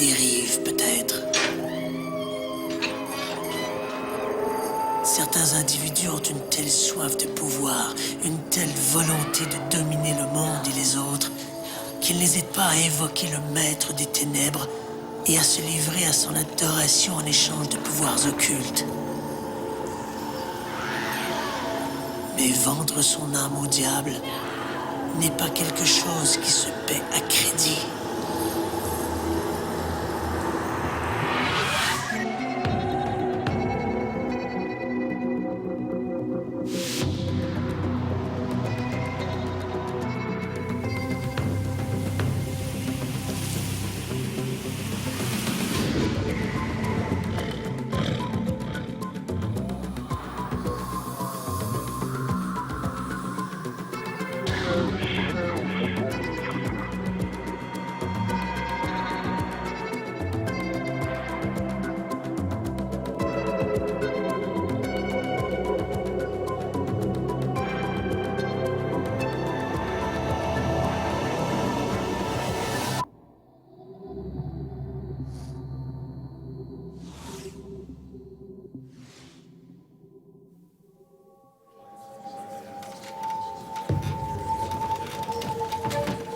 dérive, peut-être. Certains individus ont une telle soif de pouvoir, une telle volonté de dominer le monde et les autres, qu'ils n'hésitent pas à invoquer le maître des ténèbres et à se livrer à son adoration en échange de pouvoirs occultes. Mais vendre son âme au diable n'est pas quelque chose qui se paie à crédit.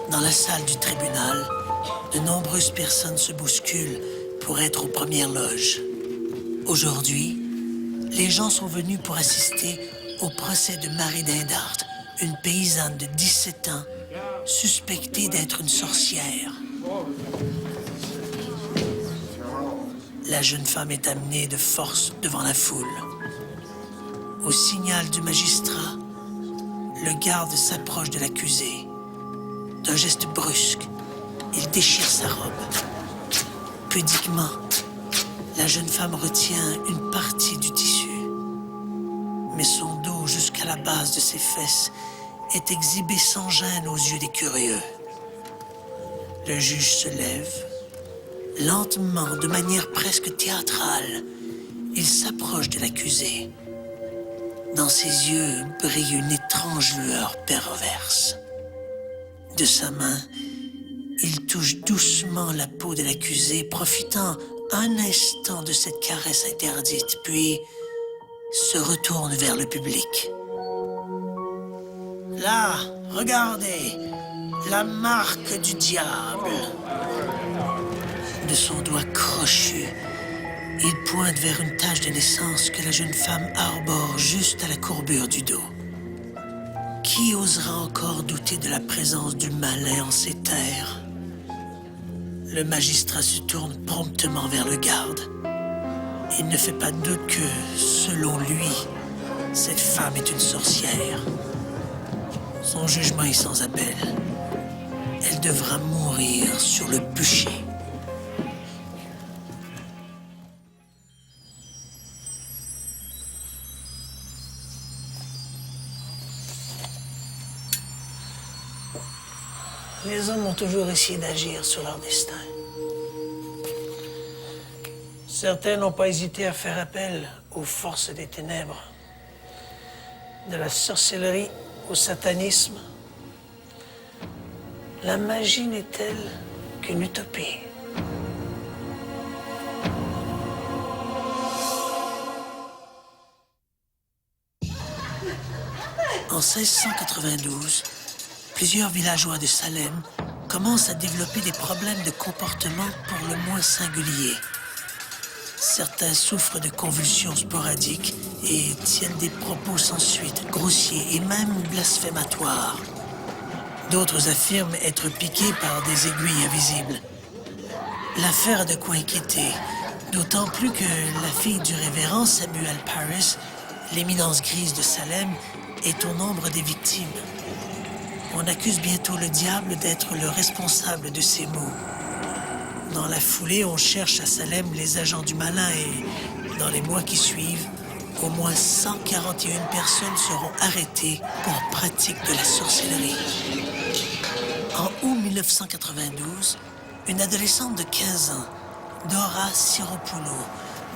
Dans la salle du tribunal, de nombreuses personnes se bousculent pour être aux premières loges. Aujourd'hui, les gens sont venus pour assister au procès de Marie Dindart, une paysanne de 17 ans, suspectée d'être une sorcière. La jeune femme est amenée de force devant la foule. Au signal du magistrat, le garde s'approche de l'accusée. D'un geste brusque, il déchire sa robe. Pudiquement, la jeune femme retient une partie du tissu. Mais son dos jusqu'à la base de ses fesses est exhibé sans gêne aux yeux des curieux. Le juge se lève. Lentement, de manière presque théâtrale, il s'approche de l'accusé. Dans ses yeux brille une étrange lueur perverse. De sa main, il touche doucement la peau de l'accusé, profitant un instant de cette caresse interdite, puis se retourne vers le public. Là, regardez, la marque du diable. De son doigt crochu, il pointe vers une tache de naissance que la jeune femme arbore juste à la courbure du dos. Qui osera encore douter de la présence du malin en ces terres? Le magistrat se tourne promptement vers le garde. Il ne fait pas de doute que, selon lui, cette femme est une sorcière. Son jugement est sans appel. Elle devra mourir sur le bûcher. Les hommes ont toujours essayé d'agir sur leur destin. Certains n'ont pas hésité à faire appel aux forces des ténèbres, de la sorcellerie au satanisme. La magie n'est-elle qu'une utopie? En 1692, plusieurs villageois de Salem commencent à développer des problèmes de comportement pour le moins singuliers. Certains souffrent de convulsions sporadiques et tiennent des propos sans suite, grossiers et même blasphématoires. D'autres affirment être piqués par des aiguilles invisibles. L'affaire a de quoi inquiéter, d'autant plus que la fille du révérend Samuel Parris, l'éminence grise de Salem, est au nombre des victimes. On accuse bientôt le diable d'être le responsable de ces maux. Dans la foulée, on cherche à Salem les agents du malin et, dans les mois qui suivent, au moins 141 personnes seront arrêtées pour pratique de la sorcellerie. En août 1992, une adolescente de 15 ans, Dora Siropoulou,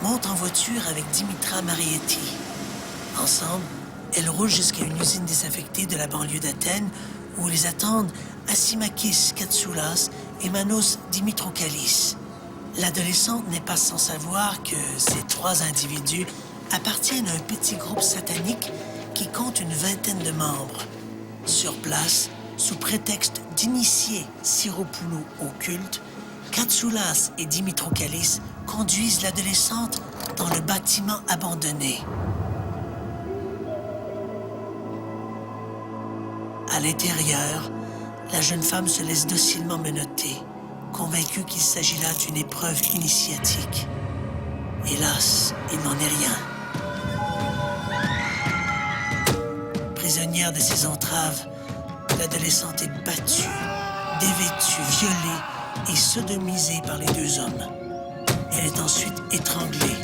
monte en voiture avec Dimitra Marietti. Ensemble, elles roulent jusqu'à une usine désaffectée de la banlieue d'Athènes où les attendent Assimakis Katsoulas et Manos Dimitrokalis. L'adolescente n'est pas sans savoir que ces trois individus appartiennent à un petit groupe satanique qui compte une vingtaine de membres. Sur place, sous prétexte d'initier Siropoulou au culte, Katsoulas et Dimitrokalis conduisent l'adolescente dans le bâtiment abandonné. À l'intérieur, la jeune femme se laisse docilement menotter, convaincue qu'il s'agit là d'une épreuve initiatique. Hélas, il n'en est rien. Prisonnière de ses entraves, l'adolescente est battue, dévêtue, violée et sodomisée par les deux hommes. Elle est ensuite étranglée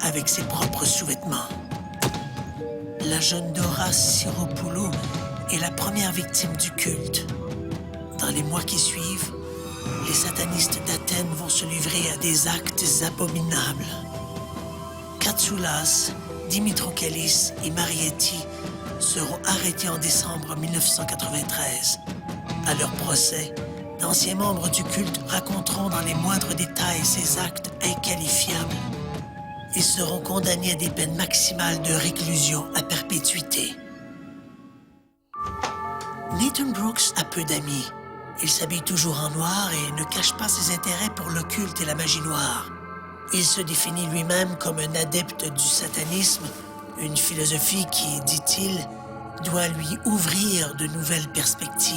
avec ses propres sous-vêtements. La jeune Dora Siropoulou est la première victime du culte. Dans les mois qui suivent, les satanistes d'Athènes vont se livrer à des actes abominables. Katsoulas, Dimitrokalis et Marietti seront arrêtés en décembre 1993. À leur procès, d'anciens membres du culte raconteront dans les moindres détails ces actes inqualifiables. Ils seront condamnés à des peines maximales de réclusion à perpétuité. Nathan Brooks a peu d'amis. Il s'habille toujours en noir et ne cache pas ses intérêts pour l'occulte et la magie noire. Il se définit lui-même comme un adepte du satanisme, une philosophie qui, dit-il, doit lui ouvrir de nouvelles perspectives.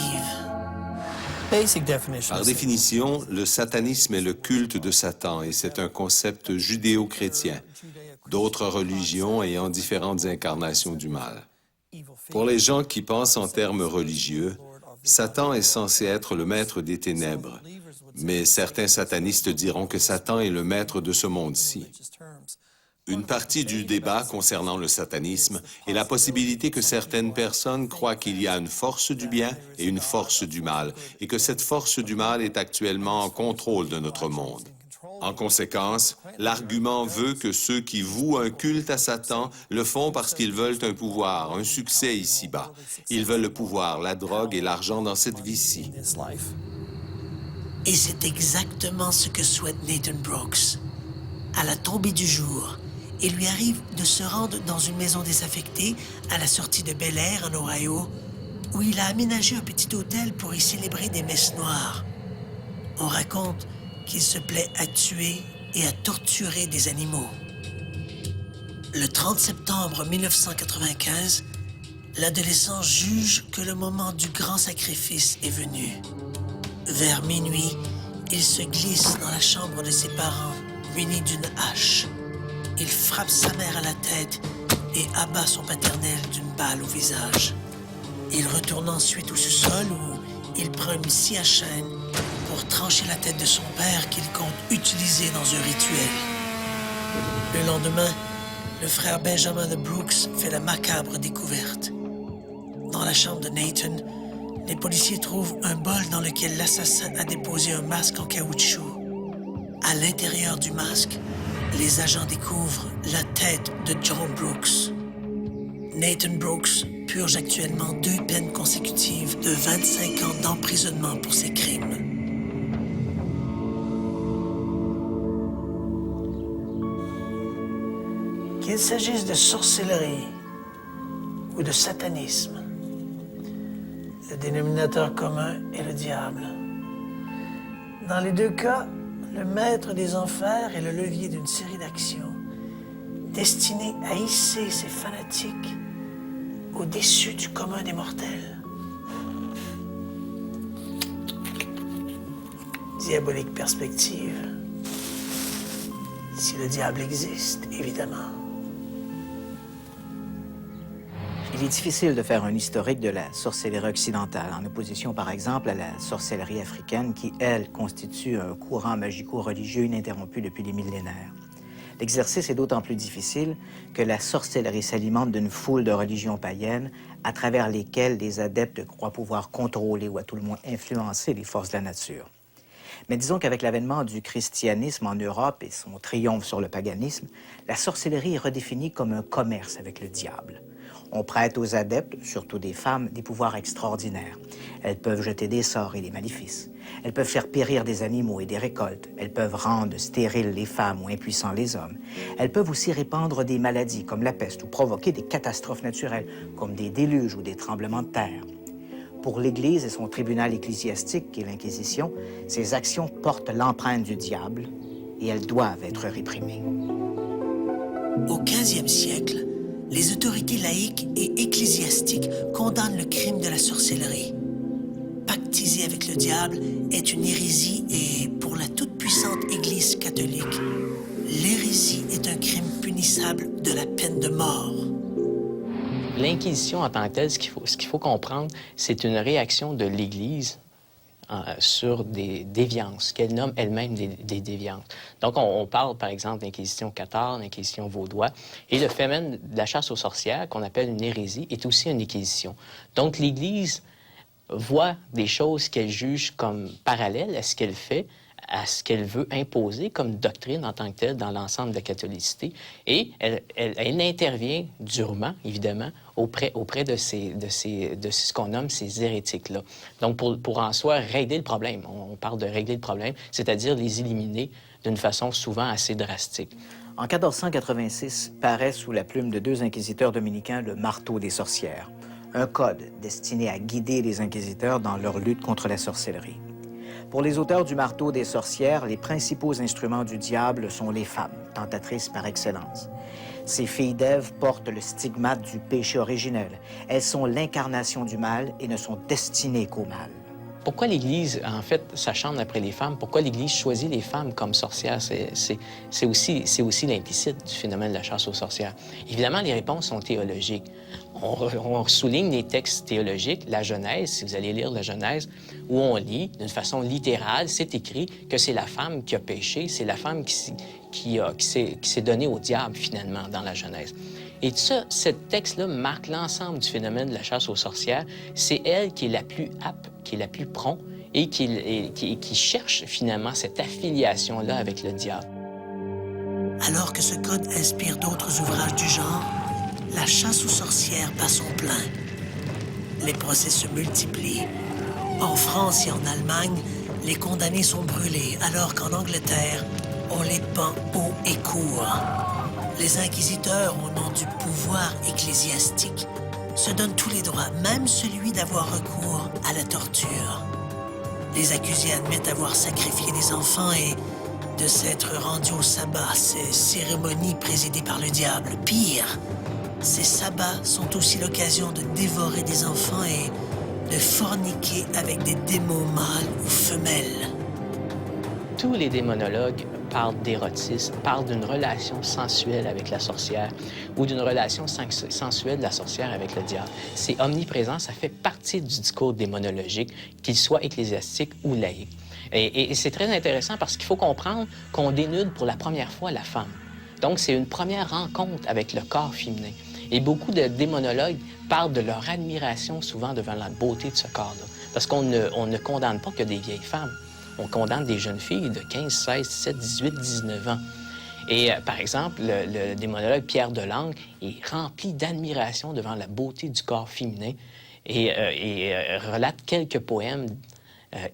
Par définition, le satanisme est le culte de Satan et c'est un concept judéo-chrétien, d'autres religions ayant différentes incarnations du mal. Pour les gens qui pensent en termes religieux, Satan est censé être le maître des ténèbres, mais certains satanistes diront que Satan est le maître de ce monde-ci. Une partie du débat concernant le satanisme est la possibilité que certaines personnes croient qu'il y a une force du bien et une force du mal, et que cette force du mal est actuellement en contrôle de notre monde. En conséquence, l'argument veut que ceux qui vouent un culte à Satan le font parce qu'ils veulent un pouvoir, un succès ici-bas. Ils veulent le pouvoir, la drogue et l'argent dans cette vie-ci. Et c'est exactement ce que souhaite Nathan Brooks. À la tombée du jour, il lui arrive de se rendre dans une maison désaffectée à la sortie de Bel Air, en Ohio, où il a aménagé un petit hôtel pour y célébrer des messes noires. On raconte qu'il se plaît à tuer et à torturer des animaux. Le 30 septembre 1995, l'adolescent juge que le moment du grand sacrifice est venu. Vers minuit, il se glisse dans la chambre de ses parents, muni d'une hache. Il frappe sa mère à la tête et abat son paternel d'une balle au visage. Il retourne ensuite au sous-sol où il prend une scie à chaîne pour trancher la tête de son père qu'il compte utiliser dans un rituel. Le lendemain, le frère Benjamin de Brooks fait la macabre découverte. Dans la chambre de Nathan, les policiers trouvent un bol dans lequel l'assassin a déposé un masque en caoutchouc. À l'intérieur du masque, les agents découvrent la tête de John Brooks. Nathan Brooks purge actuellement 2 peines consécutives de 25 ans d'emprisonnement pour ses crimes. Qu'il s'agisse de sorcellerie ou de satanisme, le dénominateur commun est le diable. Dans les deux cas, le maître des enfers est le levier d'une série d'actions destinées à hisser ces fanatiques au-dessus du commun des mortels. Diabolique perspective, si le diable existe, évidemment. Il est difficile de faire un historique de la sorcellerie occidentale, en opposition par exemple à la sorcellerie africaine qui, elle, constitue un courant magico-religieux ininterrompu depuis des millénaires. L'exercice est d'autant plus difficile que la sorcellerie s'alimente d'une foule de religions païennes à travers lesquelles les adeptes croient pouvoir contrôler ou à tout le moins influencer les forces de la nature. Mais disons qu'avec l'avènement du christianisme en Europe et son triomphe sur le paganisme, la sorcellerie est redéfinie comme un commerce avec le diable. On prête aux adeptes, surtout des femmes, des pouvoirs extraordinaires. Elles peuvent jeter des sorts et des maléfices. Elles peuvent faire périr des animaux et des récoltes. Elles peuvent rendre stériles les femmes ou impuissants les hommes. Elles peuvent aussi répandre des maladies comme la peste ou provoquer des catastrophes naturelles comme des déluges ou des tremblements de terre. Pour l'Église et son tribunal ecclésiastique, qui est l'Inquisition, ces actions portent l'empreinte du diable et elles doivent être réprimées. Au 15e siècle, les autorités laïques et ecclésiastiques condamnent le crime de la sorcellerie. Pactiser avec le diable est une hérésie et, pour la toute-puissante Église catholique, l'hérésie est un crime punissable de la peine de mort. L'Inquisition en tant que telle, ce qu'il faut comprendre, c'est une réaction de l'Église sur des déviances, qu'elle nomme elle-même des déviances. Donc, on parle, par exemple, d'Inquisition cathare, d'Inquisition vaudois, et le phénomène de la chasse aux sorcières, qu'on appelle une hérésie, est aussi une Inquisition. Donc, l'Église voit des choses qu'elle juge comme parallèles à ce qu'elle fait, à ce qu'elle veut imposer comme doctrine en tant que telle dans l'ensemble de la catholicité. Et elle intervient durement, évidemment, auprès de ce qu'on nomme ces hérétiques-là. Donc, pour en soi régler le problème, on parle de régler le problème, c'est-à-dire les éliminer d'une façon souvent assez drastique. En 1486, paraît sous la plume de 2 inquisiteurs dominicains le Marteau des sorcières, un code destiné à guider les inquisiteurs dans leur lutte contre la sorcellerie. Pour les auteurs du Marteau des sorcières, les principaux instruments du diable sont les femmes, tentatrices par excellence. Ces filles d'Ève portent le stigmate du péché originel. Elles sont l'incarnation du mal et ne sont destinées qu'au mal. Pourquoi l'Église, en fait, s'acharne après les femmes? Pourquoi l'Église choisit les femmes comme sorcières? C'est aussi l'implicite du phénomène de la chasse aux sorcières. Évidemment, les réponses sont théologiques. On souligne les textes théologiques, la Genèse, si vous allez lire la Genèse, où on lit, d'une façon littérale, c'est écrit que c'est la femme qui a péché, c'est la femme qui s'est donnée au diable, finalement, dans la Genèse. Et ça, ce texte-là marque l'ensemble du phénomène de la chasse aux sorcières. C'est elle qui est la plus apte, qui est la plus prompte et qui cherche finalement cette affiliation-là avec le diable. Alors que ce code inspire d'autres ouvrages du genre, la chasse aux sorcières bat son plein. Les procès se multiplient. En France et en Allemagne, les condamnés sont brûlés, alors qu'en Angleterre, on les pend haut et court. Les inquisiteurs, au nom du pouvoir ecclésiastique, se donnent tous les droits, même celui d'avoir recours à la torture. Les accusés admettent avoir sacrifié des enfants et de s'être rendus au sabbat, ces cérémonies présidées par le diable. Pire, ces sabbats sont aussi l'occasion de dévorer des enfants et de forniquer avec des démons mâles ou femelles. Tous les démonologues parlent d'érotisme, parlent d'une relation sensuelle avec la sorcière ou d'une relation sensuelle de la sorcière avec le diable. C'est omniprésent, ça fait partie du discours démonologique, qu'il soit ecclésiastique ou laïque. Et c'est très intéressant parce qu'il faut comprendre qu'on dénude pour la première fois la femme. Donc, c'est une première rencontre avec le corps féminin. Et beaucoup de démonologues parlent de leur admiration souvent devant la beauté de ce corps-là. Parce qu'on ne condamne pas que des vieilles femmes. On condamne des jeunes filles de 15, 16, 17, 18, 19 ans. Et par exemple, le démonologue Pierre Delangle est rempli d'admiration devant la beauté du corps féminin et relate quelques poèmes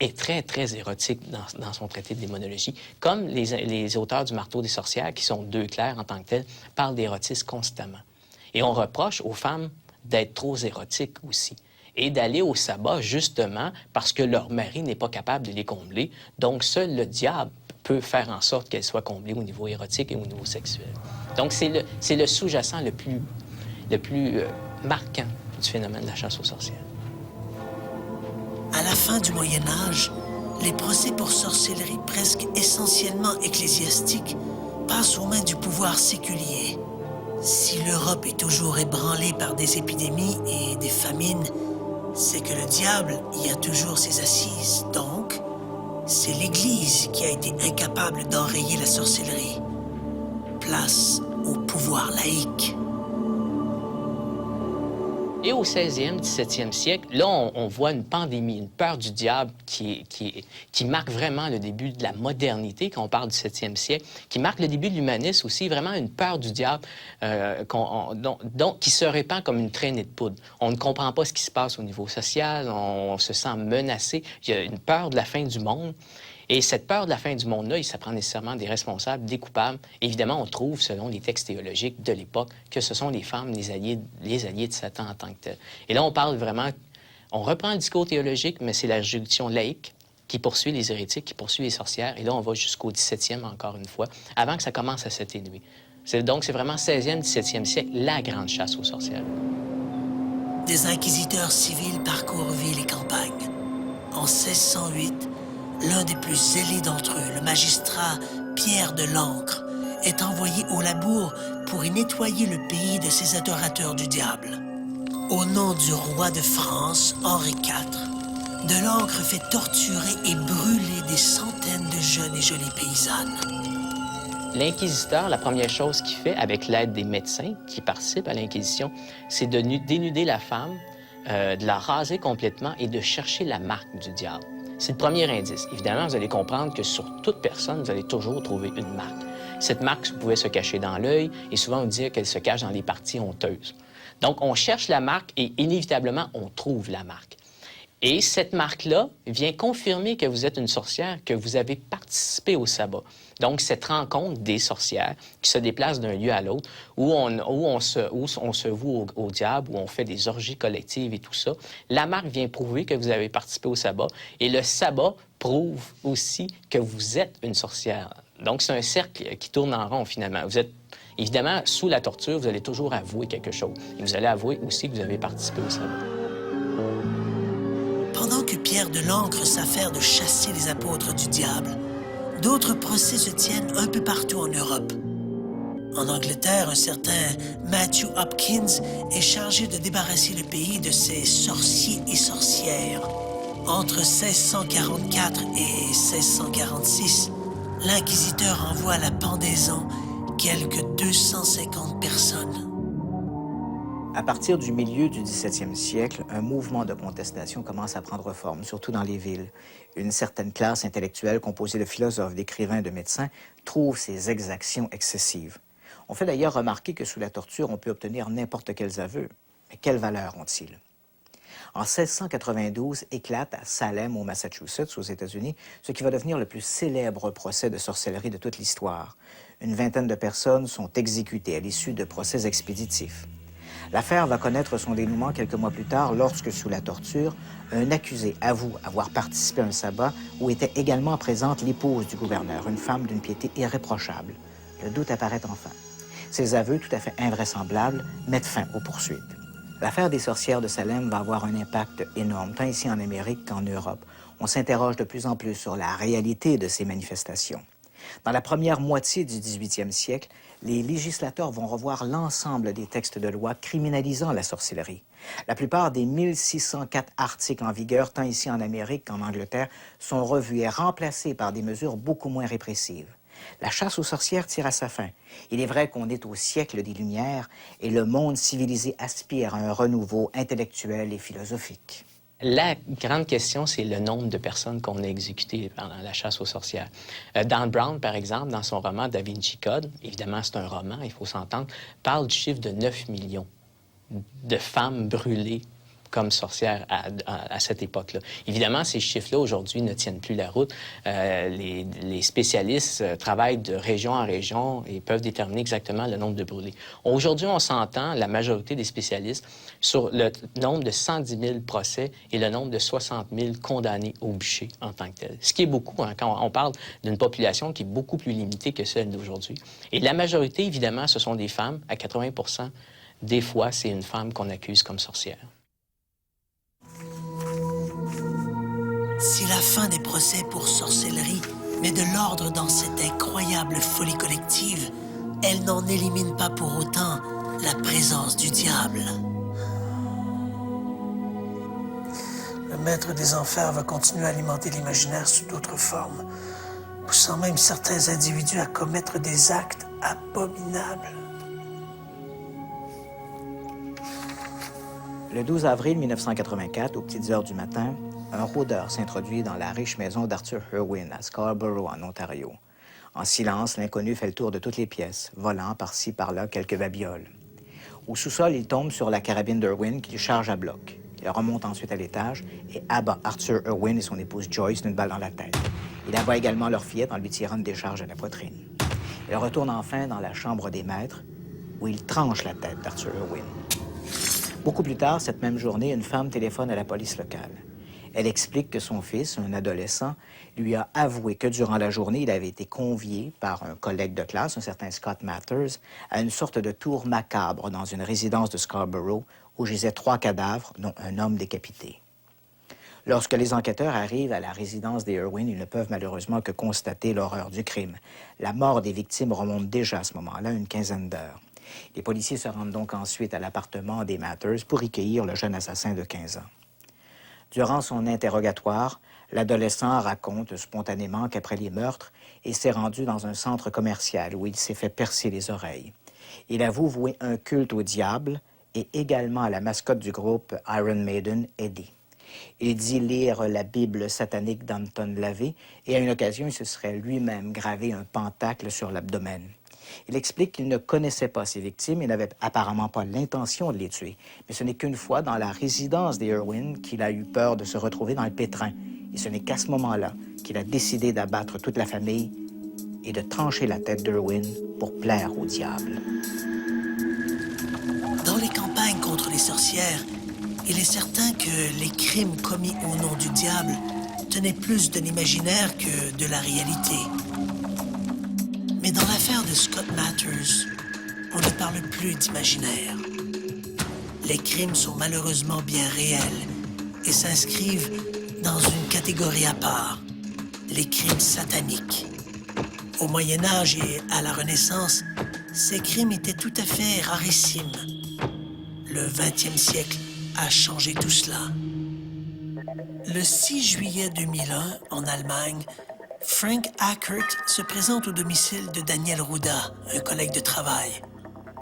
est très, très érotique dans son traité de démonologie, comme les auteurs du Marteau des sorcières, qui sont 2 clercs en tant que tels, parlent d'érotisme constamment. Et on reproche aux femmes d'être trop érotiques aussi, et d'aller au sabbat, justement, parce que leur mari n'est pas capable de les combler. Donc, seul le diable peut faire en sorte qu'elles soient comblées au niveau érotique et au niveau sexuel. Donc, c'est le sous-jacent le plus marquant du phénomène de la chasse aux sorcières. À la fin du Moyen Âge, les procès pour sorcellerie presque essentiellement ecclésiastiques passent aux mains du pouvoir séculier. Si l'Europe est toujours ébranlée par des épidémies et des famines, c'est que le diable y a toujours ses assises. Donc, c'est l'Église qui a été incapable d'enrayer la sorcellerie. Place au pouvoir laïque. Et au 16e, 17e siècle, là, on voit une pandémie, une peur du diable qui marque vraiment le début de la modernité, quand on parle du 7e siècle, qui marque le début de l'humanisme aussi, vraiment une peur du diable qui se répand comme une traînée de poudre. On ne comprend pas ce qui se passe au niveau social, on se sent menacé, il y a une peur de la fin du monde. Et cette peur de la fin du monde-là, ça prend nécessairement des responsables, des coupables. Évidemment, on trouve, selon les textes théologiques de l'époque, que ce sont les femmes, les alliés de Satan en tant que tels. Et là, on parle vraiment... On reprend le discours théologique, mais c'est la juridiction laïque qui poursuit les hérétiques, qui poursuit les sorcières. Et là, on va jusqu'au 17e, encore une fois, avant que ça commence à s'atténuer. Donc, c'est vraiment 16e, 17e siècle, la grande chasse aux sorcières. Des inquisiteurs civils parcourent villes et campagnes. En 1608, l'un des plus zélés d'entre eux, le magistrat Pierre de l'Ancre, est envoyé au Labour pour y nettoyer le pays de ces adorateurs du diable. Au nom du roi de France, Henri IV, de l'Ancre fait torturer et brûler des centaines de jeunes et jolies paysannes. L'inquisiteur, la première chose qu'il fait, avec l'aide des médecins qui participent à l'Inquisition, c'est de dénuder la femme, de la raser complètement et de chercher la marque du diable. C'est le premier indice. Évidemment, vous allez comprendre que sur toute personne, vous allez toujours trouver une marque. Cette marque pouvait se cacher dans l'œil et souvent on dit qu'elle se cache dans les parties honteuses. Donc, on cherche la marque et inévitablement, on trouve la marque. Et cette marque-là vient confirmer que vous êtes une sorcière, que vous avez participé au sabbat. Donc, cette rencontre des sorcières qui se déplacent d'un lieu à l'autre, où on se voue au diable, où on fait des orgies collectives et tout ça, la marque vient prouver que vous avez participé au sabbat. Et le sabbat prouve aussi que vous êtes une sorcière. Donc, c'est un cercle qui tourne en rond, finalement. Vous êtes, évidemment, sous la torture, vous allez toujours avouer quelque chose. Et vous allez avouer aussi que vous avez participé au sabbat. Pendant que Pierre de l'Ancre s'affaire de chasser les apôtres du diable, d'autres procès se tiennent un peu partout en Europe. En Angleterre, un certain Matthew Hopkins est chargé de débarrasser le pays de ses sorciers et sorcières. Entre 1644 et 1646, l'inquisiteur envoie à la pendaison quelques 250 personnes. À partir du milieu du 17e siècle, un mouvement de contestation commence à prendre forme, surtout dans les villes. Une certaine classe intellectuelle composée de philosophes, d'écrivains, de médecins trouve ces exactions excessives. On fait d'ailleurs remarquer que sous la torture, on peut obtenir n'importe quels aveux. Mais quelle valeur ont-ils? En 1692, éclate à Salem, au Massachusetts, aux États-Unis, ce qui va devenir le plus célèbre procès de sorcellerie de toute l'histoire. Une vingtaine de personnes sont exécutées à l'issue de procès expéditifs. L'affaire va connaître son dénouement quelques mois plus tard lorsque, sous la torture, un accusé avoue avoir participé à un sabbat où était également présente l'épouse du gouverneur, une femme d'une piété irréprochable. Le doute apparaît enfin. Ces aveux, tout à fait invraisemblables, mettent fin aux poursuites. L'affaire des sorcières de Salem va avoir un impact énorme, tant ici en Amérique qu'en Europe. On s'interroge de plus en plus sur la réalité de ces manifestations. Dans la première moitié du 18e siècle, les législateurs vont revoir l'ensemble des textes de loi criminalisant la sorcellerie. La plupart des 1604 articles en vigueur, tant ici en Amérique qu'en Angleterre, sont revus et remplacés par des mesures beaucoup moins répressives. La chasse aux sorcières tire à sa fin. Il est vrai qu'on est au siècle des Lumières et le monde civilisé aspire à un renouveau intellectuel et philosophique. La grande question, c'est le nombre de personnes qu'on a exécutées pendant la chasse aux sorcières. Dan Brown, par exemple, dans son roman Da Vinci Code, évidemment c'est un roman, il faut s'entendre, parle du chiffre de 9 millions de femmes brûlées comme sorcières à cette époque-là. Évidemment, ces chiffres-là, aujourd'hui, ne tiennent plus la route. Les spécialistes travaillent de région en région et peuvent déterminer exactement le nombre de brûlés. Aujourd'hui, on s'entend, la majorité des spécialistes, sur le nombre de 110 000 procès et le nombre de 60 000 condamnés au bûcher en tant que tel. Ce qui est beaucoup, hein, quand on parle d'une population qui est beaucoup plus limitée que celle d'aujourd'hui. Et la majorité, évidemment, ce sont des femmes. À 80 % des fois, c'est une femme qu'on accuse comme sorcière. Si la fin des procès pour sorcellerie met de l'ordre dans cette incroyable folie collective, elle n'en élimine pas pour autant la présence du diable. Le maître des enfers va continuer à alimenter l'imaginaire sous d'autres formes, poussant même certains individus à commettre des actes abominables. Le 12 avril 1984, aux petites heures du matin, un rôdeur s'introduit dans la riche maison d'Arthur Irwin à Scarborough, en Ontario. En silence, l'inconnu fait le tour de toutes les pièces, volant par-ci, par-là quelques babioles. Au sous-sol, il tombe sur la carabine d'Irwin qu'il charge à bloc. Il remonte ensuite à l'étage et abat Arthur Irwin et son épouse Joyce d'une balle dans la tête. Il abat également leur fillette en lui tirant une décharge à la poitrine. Il retourne enfin dans la chambre des maîtres, où il tranche la tête d'Arthur Irwin. Beaucoup plus tard, cette même journée, une femme téléphone à la police locale. Elle explique que son fils, un adolescent, lui a avoué que durant la journée, il avait été convié par un collègue de classe, un certain Scott Matters, à une sorte de tour macabre dans une résidence de Scarborough où gisaient 3 cadavres, dont un homme décapité. Lorsque les enquêteurs arrivent à la résidence des Irwin, ils ne peuvent malheureusement que constater l'horreur du crime. La mort des victimes remonte déjà à ce moment-là une quinzaine d'heures. Les policiers se rendent donc ensuite à l'appartement des Matters pour y cueillir le jeune assassin de 15 ans. Durant son interrogatoire, l'adolescent raconte spontanément qu'après les meurtres, il s'est rendu dans un centre commercial où il s'est fait percer les oreilles. Il avoue vouer un culte au diable et également à la mascotte du groupe Iron Maiden, Eddie. Il dit lire la Bible satanique d'Anton LaVey et à une occasion, il se serait lui-même gravé un pentacle sur l'abdomen. Il explique qu'il ne connaissait pas ses victimes et n'avait apparemment pas l'intention de les tuer. Mais ce n'est qu'une fois dans la résidence des Irwin qu'il a eu peur de se retrouver dans le pétrin. Et ce n'est qu'à ce moment-là qu'il a décidé d'abattre toute la famille et de trancher la tête d'Irwin pour plaire au diable. Dans les campagnes contre les sorcières, il est certain que les crimes commis au nom du diable tenaient plus de l'imaginaire que de la réalité. Mais dans l'affaire de Scott Matters, on ne parle plus d'imaginaire. Les crimes sont malheureusement bien réels et s'inscrivent dans une catégorie à part, les crimes sataniques. Au Moyen Âge et à la Renaissance, ces crimes étaient tout à fait rarissimes. Le 20e siècle a changé tout cela. Le 6 juillet 2001, en Allemagne, Frank Ackert se présente au domicile de Daniel Ruda, un collègue de travail.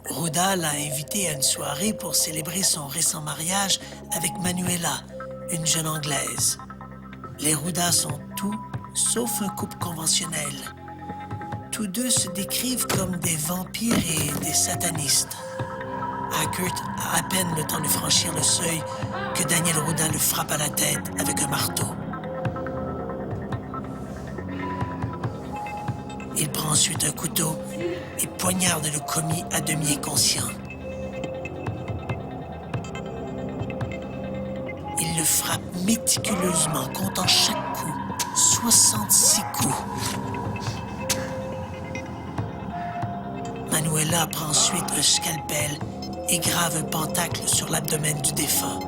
Ruda l'a invité à une soirée pour célébrer son récent mariage avec Manuela, une jeune Anglaise. Les Ruda sont tout sauf un couple conventionnel. Tous deux se décrivent comme des vampires et des satanistes. Ackert a à peine le temps de franchir le seuil que Daniel Ruda le frappe à la tête avec un marteau. Il prend ensuite un couteau et poignarde le commis à demi inconscient. Il le frappe méticuleusement, comptant chaque coup, 66 coups. Manuela prend ensuite un scalpel et grave un pentacle sur l'abdomen du défunt.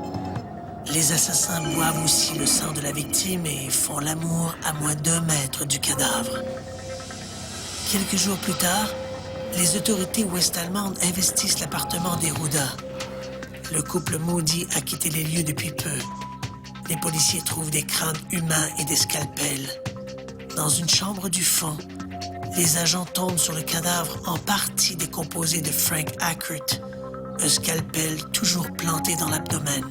Les assassins boivent aussi le sang de la victime et font l'amour à moins d'1 mètre du cadavre. Quelques jours plus tard, les autorités ouest-allemandes investissent l'appartement des Ruda. Le couple maudit a quitté les lieux depuis peu. Les policiers trouvent des crânes humains et des scalpels. Dans une chambre du fond, les agents tombent sur le cadavre en partie décomposé de Frank Ackert, un scalpel toujours planté dans l'abdomen.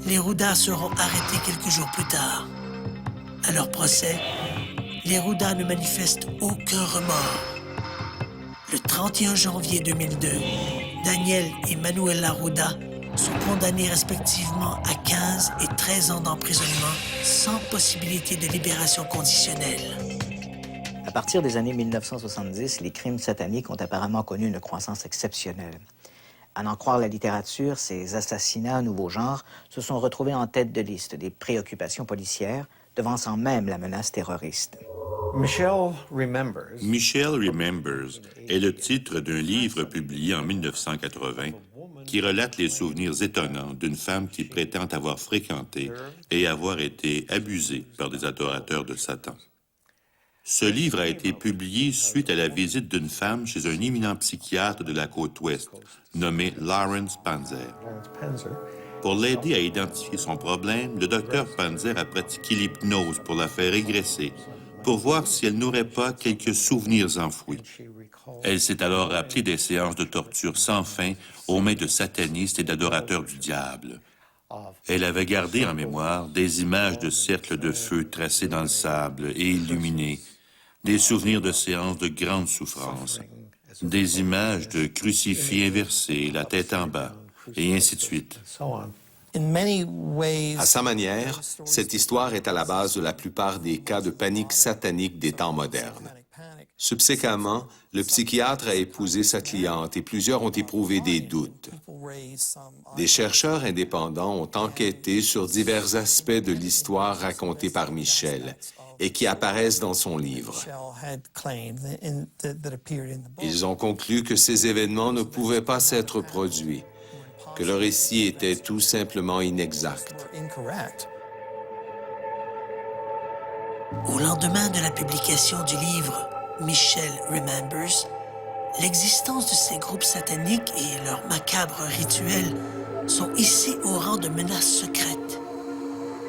Les Ruda seront arrêtés quelques jours plus tard. À leur procès, les Ruda ne manifestent aucun remords. Le 31 janvier 2002, Daniel et Manuela Ruda sont condamnés respectivement à 15 et 13 ans d'emprisonnement sans possibilité de libération conditionnelle. À partir des années 1970, les crimes sataniques ont apparemment connu une croissance exceptionnelle. À n'en croire la littérature, ces assassinats nouveau genre se sont retrouvés en tête de liste des préoccupations policières, devançant même la menace terroriste. Michelle Remembers est le titre d'un livre publié en 1980 qui relate les souvenirs étonnants d'une femme qui prétend avoir fréquenté et avoir été abusée par des adorateurs de Satan. Ce livre a été publié suite à la visite d'une femme chez un éminent psychiatre de la côte ouest, nommé Lawrence Panzer. Pour l'aider à identifier son problème, le docteur Panzer a pratiqué l'hypnose pour la faire régresser, pour voir si elle n'aurait pas quelques souvenirs enfouis. Elle s'est alors rappelée des séances de torture sans fin aux mains de satanistes et d'adorateurs du diable. Elle avait gardé en mémoire des images de cercles de feu tracés dans le sable et illuminés, des souvenirs de séances de grande souffrance, des images de crucifix inversés, la tête en bas, et ainsi de suite. À sa manière, cette histoire est à la base de la plupart des cas de panique satanique des temps modernes. Subséquemment, le psychiatre a épousé sa cliente et plusieurs ont éprouvé des doutes. Des chercheurs indépendants ont enquêté sur divers aspects de l'histoire racontée par Michel et qui apparaissent dans son livre. Ils ont conclu que ces événements ne pouvaient pas s'être produits, que le récit était tout simplement inexact. Au lendemain de la publication du livre Michel Remembers, l'existence de ces groupes sataniques et leurs macabres rituels sont hissés au rang de menaces secrètes.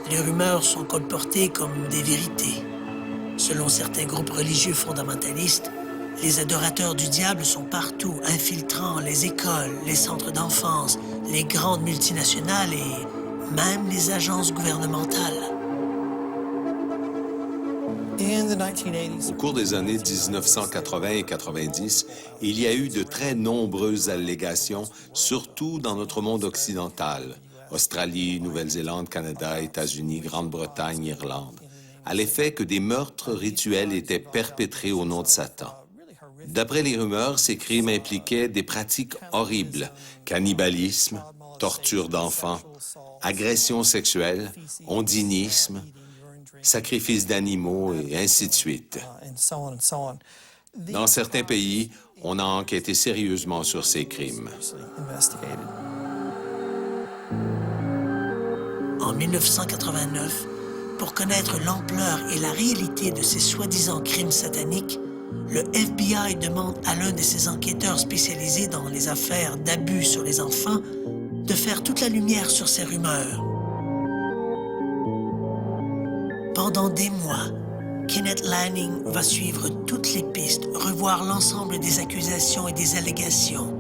Les rumeurs sont colportées comme des vérités. Selon certains groupes religieux fondamentalistes, les adorateurs du diable sont partout, infiltrant les écoles, les centres d'enfance, les grandes multinationales et même les agences gouvernementales. Au cours des années 1980 et 90, il y a eu de très nombreuses allégations, surtout dans notre monde occidental, Australie, Nouvelle-Zélande, Canada, États-Unis, Grande-Bretagne, Irlande, à l'effet que des meurtres rituels étaient perpétrés au nom de Satan. D'après les rumeurs, ces crimes impliquaient des pratiques horribles, cannibalisme, torture d'enfants, agressions sexuelles, ondinisme, sacrifice d'animaux et ainsi de suite. Dans certains pays, on a enquêté sérieusement sur ces crimes. En 1989, pour connaître l'ampleur et la réalité de ces soi-disant crimes sataniques, le FBI demande à l'un de ses enquêteurs spécialisés dans les affaires d'abus sur les enfants de faire toute la lumière sur ces rumeurs. Pendant des mois, Kenneth Lanning va suivre toutes les pistes, revoir l'ensemble des accusations et des allégations.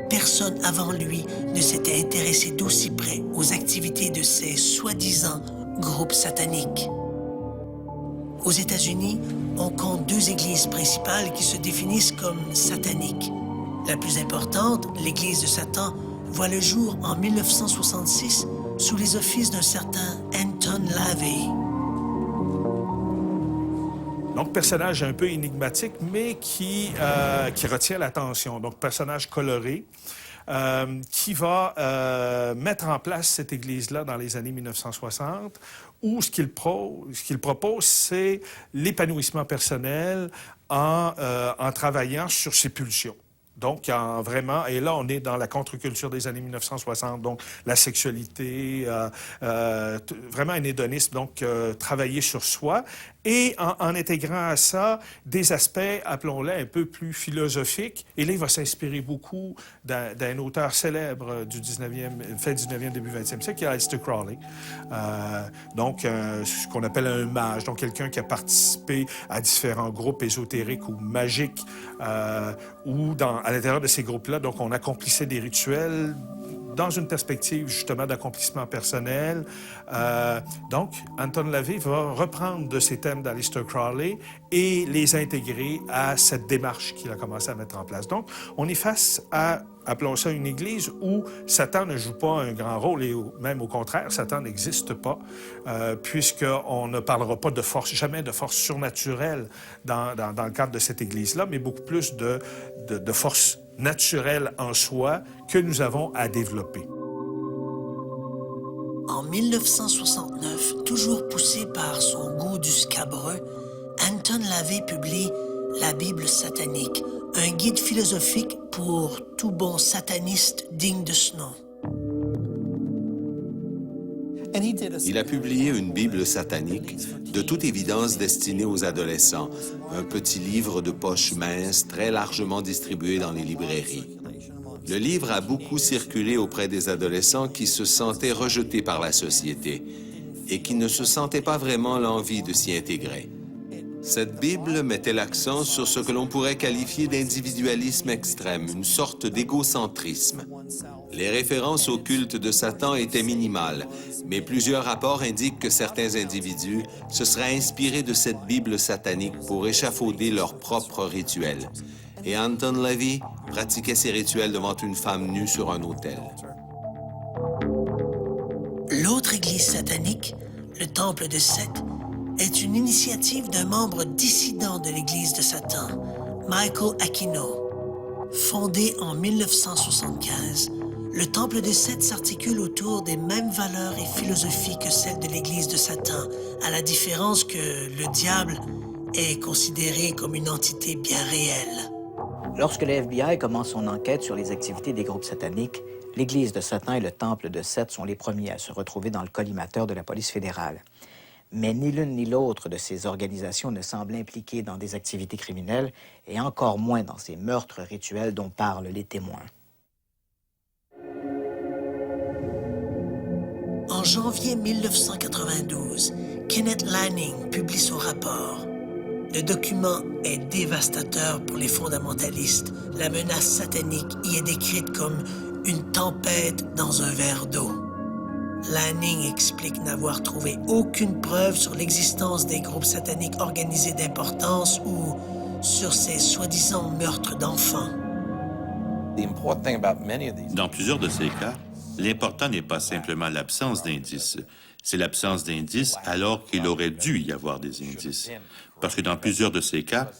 Personne avant lui ne s'était intéressé d'aussi près aux activités de ces soi-disant groupes sataniques. Aux États-Unis, on compte 2 églises principales qui se définissent comme sataniques. La plus importante, l'église de Satan, voit le jour en 1966 sous les offices d'un certain Anton LaVey. Donc, personnage un peu énigmatique, mais qui retient l'attention. Donc, personnage coloré, qui va mettre en place cette église-là dans les années 1960, où ce qu'il propose, c'est l'épanouissement personnel en travaillant sur ses pulsions. Donc, vraiment, et là, on est dans la contre-culture des années 1960, donc la sexualité, vraiment un hédonisme, donc travailler sur soi, et en intégrant à ça des aspects, appelons-les, un peu plus philosophiques. Et là, il va s'inspirer beaucoup d'un auteur célèbre du 19e, fin 19e, début 20e siècle, qui est Aleister Crowley. Donc, ce qu'on appelle un mage, donc quelqu'un qui a participé à différents groupes ésotériques ou magiques, ou à l'intérieur de ces groupes-là, donc on accomplissait des rituels dans une perspective justement d'accomplissement personnel. Donc, Anton LaVey va reprendre de ces thèmes d'Aleister Crowley et les intégrer à cette démarche qu'il a commencé à mettre en place. Donc, on est face à, appelons ça une église où Satan ne joue pas un grand rôle et même au contraire, Satan n'existe pas, puisqu'on ne parlera pas de force, jamais de force surnaturelle dans le cadre de cette église-là, mais beaucoup plus de force naturelle en soi que nous avons à développer. En 1969, toujours poussé par son goût du scabreux, Anton LaVey publie La Bible satanique, un guide philosophique pour tout bon sataniste digne de ce nom. Il a publié une Bible satanique, de toute évidence destinée aux adolescents, un petit livre de poche mince très largement distribué dans les librairies. Le livre a beaucoup circulé auprès des adolescents qui se sentaient rejetés par la société et qui ne se sentaient pas vraiment l'envie de s'y intégrer. Cette Bible mettait l'accent sur ce que l'on pourrait qualifier d'individualisme extrême, une sorte d'égocentrisme. Les références au culte de Satan étaient minimales, mais plusieurs rapports indiquent que certains individus se seraient inspirés de cette Bible satanique pour échafauder leurs propres rituels. Et Anton LaVey pratiquait ses rituels devant une femme nue sur un autel. L'autre église satanique, le Temple de Seth, est une initiative d'un membre dissident de l'église de Satan, Michael Aquino. Fondé en 1975, le Temple de Seth s'articule autour des mêmes valeurs et philosophies que celles de l'église de Satan, à la différence que le diable est considéré comme une entité bien réelle. Lorsque le FBI commence son enquête sur les activités des groupes sataniques, l'Église de Satan et le Temple de Seth sont les premiers à se retrouver dans le collimateur de la police fédérale. Mais ni l'une ni l'autre de ces organisations ne semble impliquée dans des activités criminelles et encore moins dans ces meurtres rituels dont parlent les témoins. En janvier 1992, Kenneth Lanning publie son rapport. Le document est dévastateur pour les fondamentalistes. La menace satanique y est décrite comme une tempête dans un verre d'eau. Lanning explique n'avoir trouvé aucune preuve sur l'existence des groupes sataniques organisés d'importance ou sur ces soi-disant meurtres d'enfants. Dans plusieurs de ces cas, l'important n'est pas simplement l'absence d'indices, c'est l'absence d'indices alors qu'il aurait dû y avoir des indices. Parce que dans plusieurs de ces cas,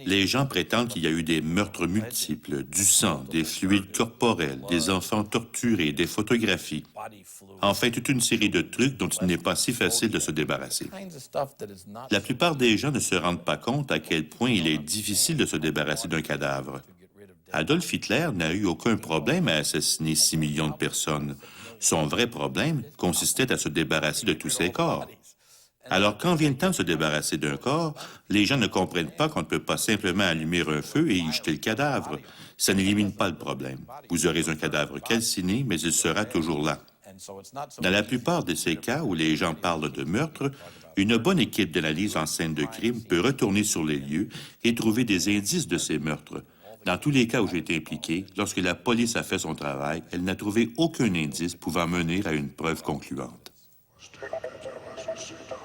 les gens prétendent qu'il y a eu des meurtres multiples, du sang, des fluides corporels, des enfants torturés, des photographies. Enfin, toute une série de trucs dont il n'est pas si facile de se débarrasser. La plupart des gens ne se rendent pas compte à quel point il est difficile de se débarrasser d'un cadavre. Adolf Hitler n'a eu aucun problème à assassiner 6 millions de personnes. Son vrai problème consistait à se débarrasser de tous ses corps. Alors, quand vient le temps de se débarrasser d'un corps, les gens ne comprennent pas qu'on ne peut pas simplement allumer un feu et y jeter le cadavre. Ça n'élimine pas le problème. Vous aurez un cadavre calciné, mais il sera toujours là. Dans la plupart de ces cas où les gens parlent de meurtre, une bonne équipe d'analyse en scène de crime peut retourner sur les lieux et trouver des indices de ces meurtres. Dans tous les cas où j'ai été impliqué, lorsque la police a fait son travail, elle n'a trouvé aucun indice pouvant mener à une preuve concluante.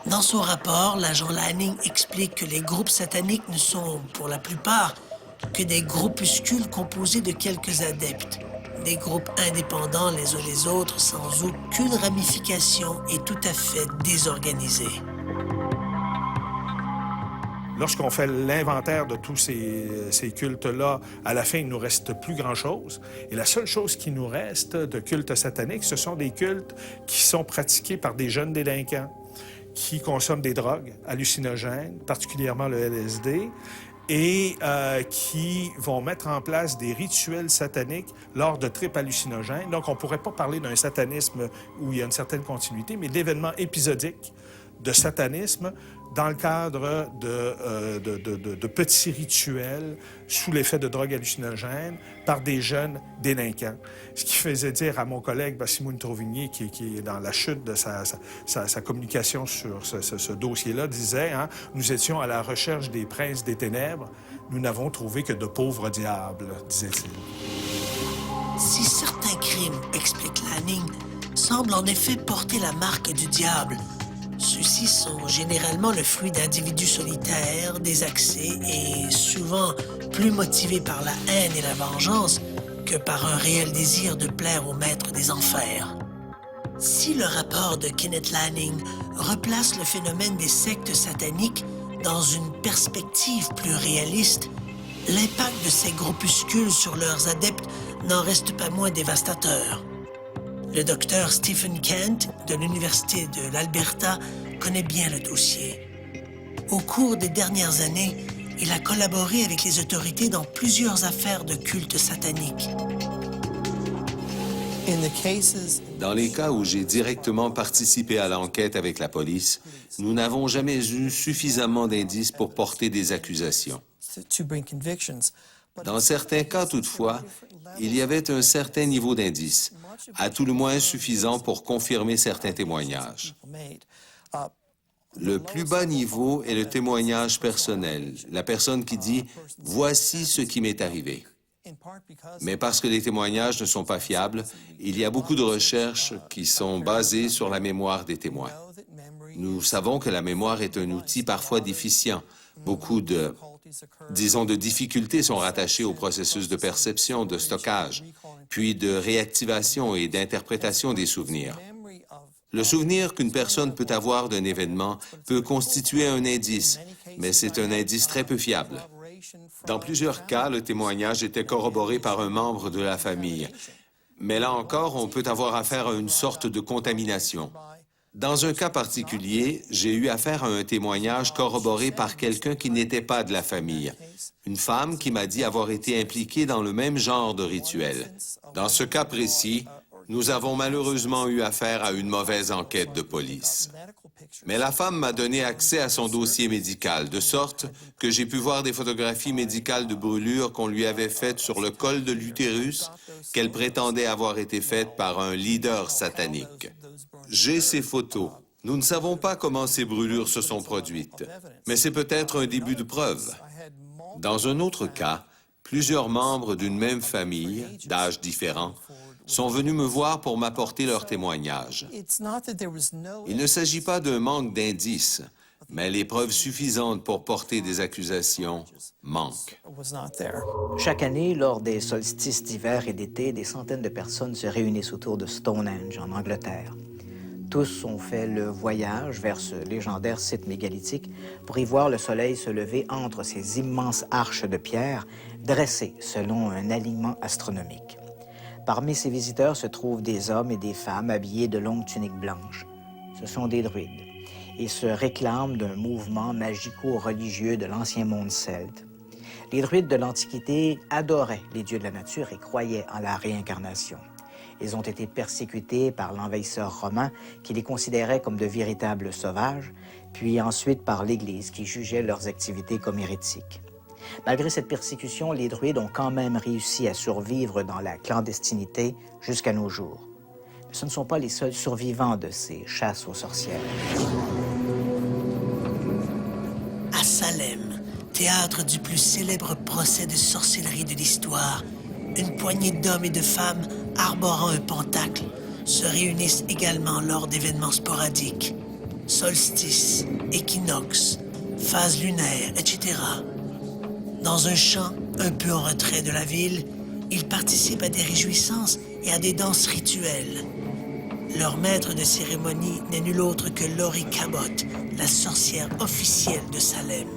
Dans son rapport, l'agent Lanning explique que les groupes sataniques ne sont, pour la plupart, que des groupuscules composés de quelques adeptes. Des groupes indépendants les uns des autres, sans aucune ramification et tout à fait désorganisés. Lorsqu'on fait l'inventaire de tous ces cultes-là, à la fin, il ne nous reste plus grand-chose. Et la seule chose qui nous reste de cultes sataniques, ce sont des cultes qui sont pratiqués par des jeunes délinquants qui consomment des drogues hallucinogènes, particulièrement le LSD, et qui vont mettre en place des rituels sataniques lors de tripes hallucinogènes. Donc, on ne pourrait pas parler d'un satanisme où il y a une certaine continuité, mais d'événements épisodiques de satanisme dans le cadre de petits rituels sous l'effet de drogues hallucinogènes par des jeunes délinquants. Ce qui faisait dire à mon collègue Bassimoun Tourvigny, qui est dans la chute de sa communication sur ce dossier-là, disait hein, « Nous étions à la recherche des princes des ténèbres. Nous n'avons trouvé que de pauvres diables, disait-il. » Si certains crimes, explique Lanning, semblent en effet porter la marque du diable, ceux-ci sont généralement le fruit d'individus solitaires, désaxés et souvent plus motivés par la haine et la vengeance que par un réel désir de plaire au maître des enfers. Si le rapport de Kenneth Lanning replace le phénomène des sectes sataniques dans une perspective plus réaliste, l'impact de ces groupuscules sur leurs adeptes n'en reste pas moins dévastateur. Le docteur Stephen Kent de l'Université de l'Alberta connaît bien le dossier. Au cours des dernières années, il a collaboré avec les autorités dans plusieurs affaires de culte satanique. Dans les cas où j'ai directement participé à l'enquête avec la police, nous n'avons jamais eu suffisamment d'indices pour porter des accusations. Dans certains cas, toutefois, il y avait un certain niveau d'indices, à tout le moins suffisant pour confirmer certains témoignages. Le plus bas niveau est le témoignage personnel, la personne qui dit « Voici ce qui m'est arrivé ». Mais parce que les témoignages ne sont pas fiables, il y a beaucoup de recherches qui sont basées sur la mémoire des témoins. Nous savons que la mémoire est un outil parfois déficient. Beaucoup de difficultés sont rattachées au processus de perception, de stockage, puis de réactivation et d'interprétation des souvenirs. Le souvenir qu'une personne peut avoir d'un événement peut constituer un indice, mais c'est un indice très peu fiable. Dans plusieurs cas, le témoignage était corroboré par un membre de la famille. Mais là encore, on peut avoir affaire à une sorte de contamination. Dans un cas particulier, j'ai eu affaire à un témoignage corroboré par quelqu'un qui n'était pas de la famille. Une femme qui m'a dit avoir été impliquée dans le même genre de rituel. Dans ce cas précis, nous avons malheureusement eu affaire à une mauvaise enquête de police. Mais la femme m'a donné accès à son dossier médical, de sorte que j'ai pu voir des photographies médicales de brûlures qu'on lui avait faites sur le col de l'utérus, qu'elle prétendait avoir été faites par un leader satanique. J'ai ces photos. Nous ne savons pas comment ces brûlures se sont produites, mais c'est peut-être un début de preuve. Dans un autre cas, plusieurs membres d'une même famille, d'âges différents, sont venus me voir pour m'apporter leur témoignage. Il ne s'agit pas d'un manque d'indices, mais les preuves suffisantes pour porter des accusations manquent. Chaque année, lors des solstices d'hiver et d'été, des centaines de personnes se réunissent autour de Stonehenge, en Angleterre. Tous ont fait le voyage vers ce légendaire site mégalithique pour y voir le soleil se lever entre ces immenses arches de pierre dressées selon un alignement astronomique. Parmi ces visiteurs se trouvent des hommes et des femmes habillés de longues tuniques blanches. Ce sont des druides et se réclament d'un mouvement magico-religieux de l'ancien monde celte. Les druides de l'Antiquité adoraient les dieux de la nature et croyaient en la réincarnation. Ils ont été persécutés par l'envahisseur romain qui les considérait comme de véritables sauvages, puis ensuite par l'Église qui jugeait leurs activités comme hérétiques. Malgré cette persécution, les druides ont quand même réussi à survivre dans la clandestinité jusqu'à nos jours. Mais ce ne sont pas les seuls survivants de ces chasses aux sorcières. À Salem, théâtre du plus célèbre procès de sorcellerie de l'histoire, une poignée d'hommes et de femmes arborant un pentacle se réunissent également lors d'événements sporadiques. Solstice, équinoxe, phase lunaire, etc. Dans un champ un peu en retrait de la ville, ils participent à des réjouissances et à des danses rituelles. Leur maître de cérémonie n'est nul autre que Laurie Cabot, la sorcière officielle de Salem.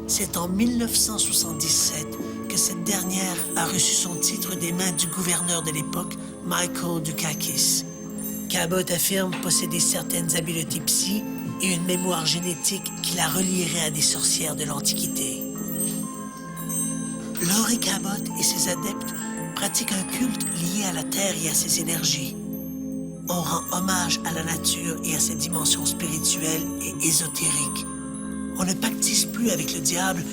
C'est en 1977 que cette dernière a reçu son titre des mains du gouverneur de l'époque, Michael Dukakis. Cabot affirme posséder certaines habiletés psy et une mémoire génétique qui la relierait à des sorcières de l'Antiquité. Laurie Cabot et ses adeptes pratiquent un culte lié à la Terre et à ses énergies. On rend hommage à la nature et à ses dimensions spirituelles et ésotériques. On ne pactise plus avec le diable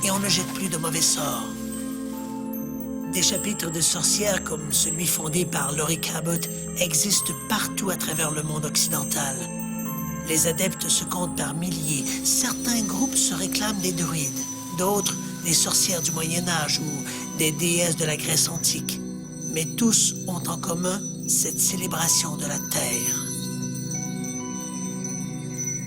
et on ne jette plus de mauvais sorts. Des chapitres de sorcières comme celui fondé par Laurie Cabot existent partout à travers le monde occidental. Les adeptes se comptent par milliers. Certains groupes se réclament des druides, d'autres des sorcières du Moyen-Âge ou des déesses de la Grèce antique. Mais tous ont en commun cette célébration de la Terre.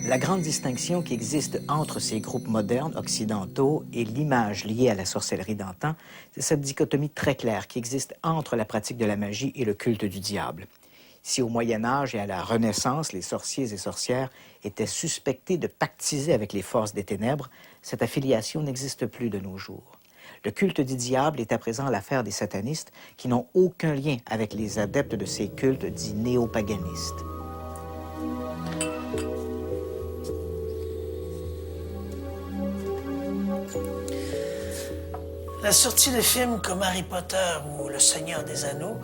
La grande distinction qui existe entre ces groupes modernes occidentaux et l'image liée à la sorcellerie d'antan, c'est cette dichotomie très claire qui existe entre la pratique de la magie et le culte du diable. Si au Moyen Âge et à la Renaissance, les sorciers et sorcières étaient suspectés de pactiser avec les forces des ténèbres, cette affiliation n'existe plus de nos jours. Le culte du diable est à présent l'affaire des satanistes qui n'ont aucun lien avec les adeptes de ces cultes dits néopaganistes. La sortie de films comme Harry Potter ou Le Seigneur des Anneaux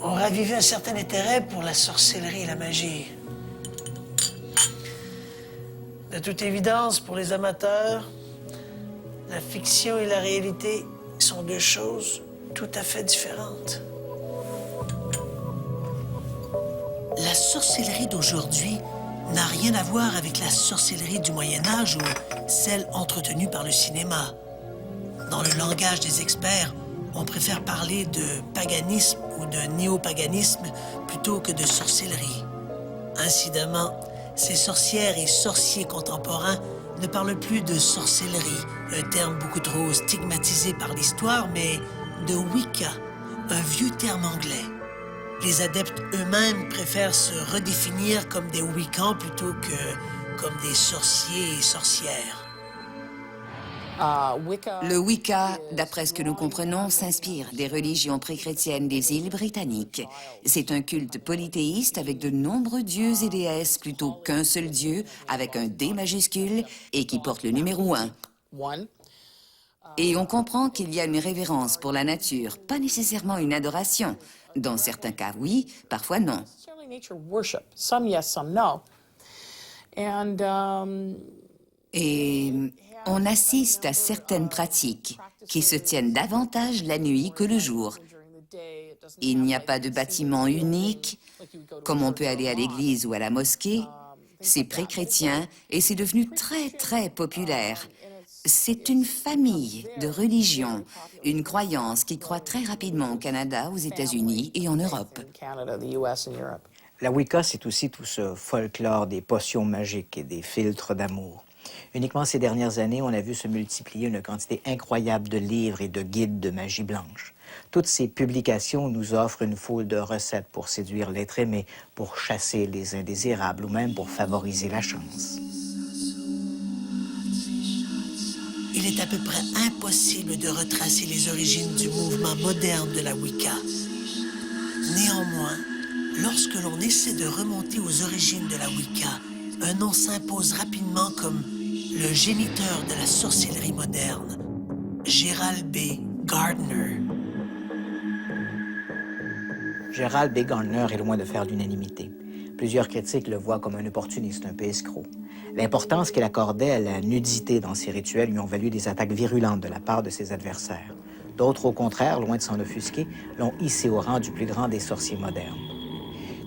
ont ravivé un certain intérêt pour la sorcellerie et la magie. De toute évidence, pour les amateurs, la fiction et la réalité sont deux choses tout à fait différentes. La sorcellerie d'aujourd'hui n'a rien à voir avec la sorcellerie du Moyen Âge ou celle entretenue par le cinéma. Dans le langage des experts, on préfère parler de paganisme ou de néopaganisme plutôt que de sorcellerie. Incidemment, ces sorcières et sorciers contemporains ne parlent plus de sorcellerie, un terme beaucoup trop stigmatisé par l'histoire, mais de Wicca, un vieux terme anglais. Les adeptes eux-mêmes préfèrent se redéfinir comme des Wiccans plutôt que comme des sorciers et sorcières. Le Wicca, d'après ce que nous comprenons, s'inspire des religions pré-chrétiennes des îles britanniques. C'est un culte polythéiste avec de nombreux dieux et déesses plutôt qu'un seul dieu avec un D majuscule et qui porte le numéro 1. Et on comprend qu'il y a une révérence pour la nature, pas nécessairement une adoration. Dans certains cas, oui, parfois non. Et on assiste à certaines pratiques qui se tiennent davantage la nuit que le jour. Il n'y a pas de bâtiment unique, comme on peut aller à l'église ou à la mosquée. C'est pré-chrétien et c'est devenu très, très populaire. C'est une famille de religions, une croyance qui croît très rapidement au Canada, aux États-Unis et en Europe. La Wicca, c'est aussi tout ce folklore des potions magiques et des filtres d'amour. Uniquement ces dernières années, on a vu se multiplier une quantité incroyable de livres et de guides de magie blanche. Toutes ces publications nous offrent une foule de recettes pour séduire l'être aimé, pour chasser les indésirables ou même pour favoriser la chance. Il est à peu près impossible de retracer les origines du mouvement moderne de la Wicca. Néanmoins, lorsque l'on essaie de remonter aux origines de la Wicca, un nom s'impose rapidement comme le géniteur de la sorcellerie moderne, Gerald B. Gardner. Gerald B. Gardner est loin de faire l'unanimité. Plusieurs critiques le voient comme un opportuniste, un peu escroc. L'importance qu'il accordait à la nudité dans ses rituels lui ont valu des attaques virulentes de la part de ses adversaires. D'autres, au contraire, loin de s'en offusquer, l'ont hissé au rang du plus grand des sorciers modernes.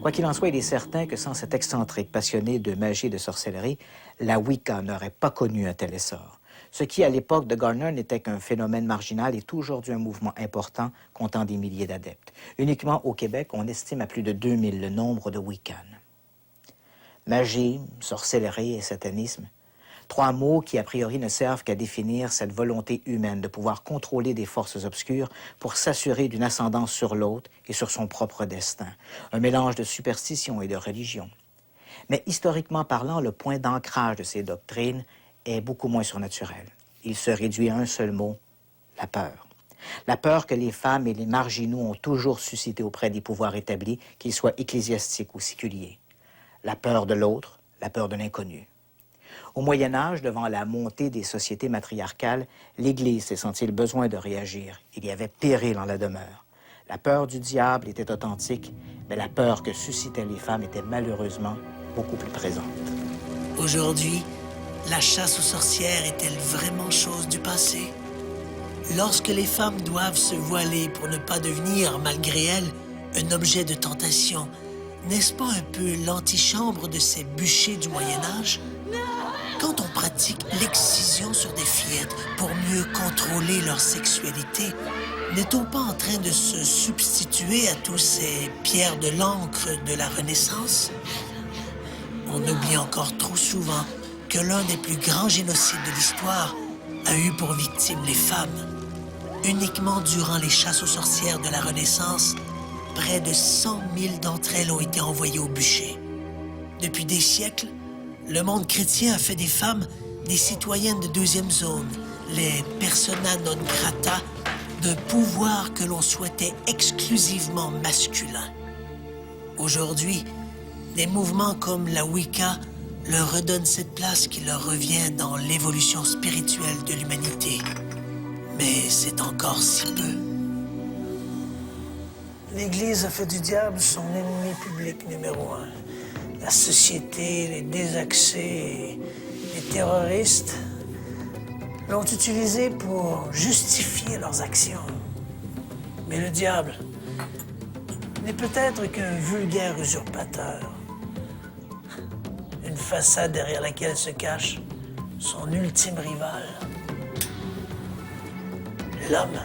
Quoi qu'il en soit, il est certain que sans cet excentrique passionné de magie et de sorcellerie, la Wicca n'aurait pas connu un tel essor. Ce qui, à l'époque de Gardner, n'était qu'un phénomène marginal est aujourd'hui un mouvement important comptant des milliers d'adeptes. Uniquement au Québec, on estime à plus de 2000 le nombre de Wiccans. Magie, sorcellerie et satanisme, trois mots qui, a priori, ne servent qu'à définir cette volonté humaine de pouvoir contrôler des forces obscures pour s'assurer d'une ascendance sur l'autre et sur son propre destin. Un mélange de superstition et de religion. Mais historiquement parlant, le point d'ancrage de ces doctrines est beaucoup moins surnaturel. Il se réduit à un seul mot, la peur. La peur que les femmes et les marginaux ont toujours suscité auprès des pouvoirs établis, qu'ils soient ecclésiastiques ou séculiers. La peur de l'autre, la peur de l'inconnu. Au Moyen Âge, devant la montée des sociétés matriarcales, l'Église s'est senti le besoin de réagir. Il y avait péril en la demeure. La peur du diable était authentique, mais la peur que suscitaient les femmes était malheureusement beaucoup plus présente. Aujourd'hui, la chasse aux sorcières est-elle vraiment chose du passé? Lorsque les femmes doivent se voiler pour ne pas devenir, malgré elles, un objet de tentation, n'est-ce pas un peu l'antichambre de ces bûchers du Moyen Âge? Quand on pratique l'excision sur des fillettes pour mieux contrôler leur sexualité, n'est-on pas en train de se substituer à tous ces pierres de l'encre de la Renaissance? On oublie encore trop souvent que l'un des plus grands génocides de l'histoire a eu pour victime les femmes. Uniquement durant les chasses aux sorcières de la Renaissance, près de 100 000 d'entre elles ont été envoyées au bûcher. Depuis des siècles, le monde chrétien a fait des femmes des citoyennes de deuxième zone, les persona non grata, d'un pouvoir que l'on souhaitait exclusivement masculin. Aujourd'hui, des mouvements comme la Wicca leur redonnent cette place qui leur revient dans l'évolution spirituelle de l'humanité. Mais c'est encore si peu. L'Église a fait du diable son ennemi public numéro 1. La société, les désaxés, les terroristes l'ont utilisé pour justifier leurs actions. Mais le diable n'est peut-être qu'un vulgaire usurpateur. une façade derrière laquelle se cache son ultime rival. L'homme.